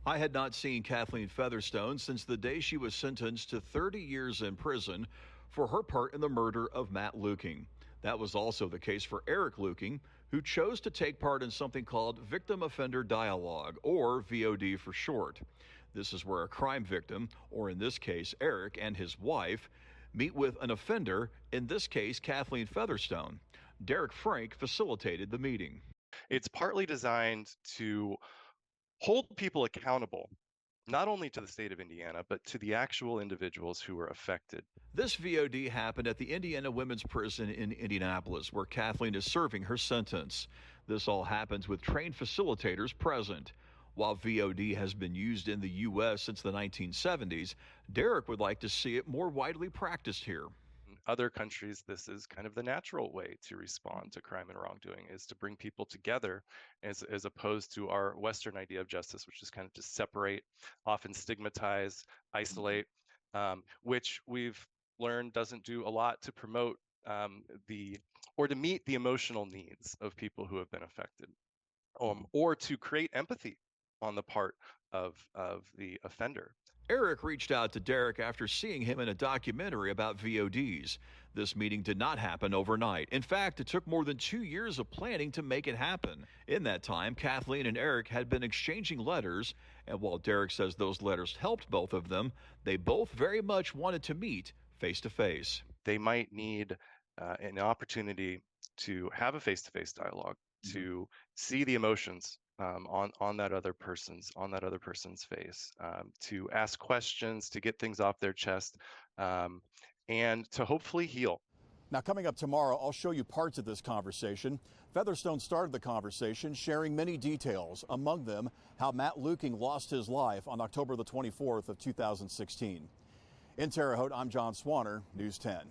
I had not seen Kathleen Featherstone since the day she was sentenced to 30 years in prison for her part in the murder of Matt Luking. That was also the case for Eric Luking, who chose to take part in something called Victim Offender Dialogue, or VOD for short. This is where a crime victim, or in this case Eric and his wife, meet with an offender, in this case Kathleen Featherstone. Derek Frank facilitated the meeting. It's partly designed to hold people accountable, not only to the state of Indiana, but to the actual individuals who were affected. This VOD happened at the Indiana Women's Prison in Indianapolis, where Kathleen is serving her sentence. This all happens with trained facilitators present. While VOD has been used in the U.S. since the 1970s, Derek would like to see it more widely practiced here. In other countries, this is kind of the natural way to respond to crime and wrongdoing, is to bring people together as opposed to our Western idea of justice, which is kind of to separate, often stigmatize, isolate, which we've learned doesn't do a lot to promote or to meet the emotional needs of people who have been affected, or to create empathy on the part of the offender. Eric reached out to Derek after seeing him in a documentary about VODs. This meeting did not happen overnight. In fact, it took more than 2 years of planning to make it happen. In that time, Kathleen and Eric had been exchanging letters, and while Derek says those letters helped both of them, they both very much wanted to meet face to face. They might need an opportunity to have a face-to-face dialogue, to see the emotions on that other person's face, to ask questions, to get things off their chest, and to hopefully heal. Now, coming up tomorrow, I'll show you parts of this conversation. Featherstone started the conversation sharing many details, among them how Matt Luking lost his life on October the 24th of 2016. In Terre Haute, I'm John Swanner, News 10.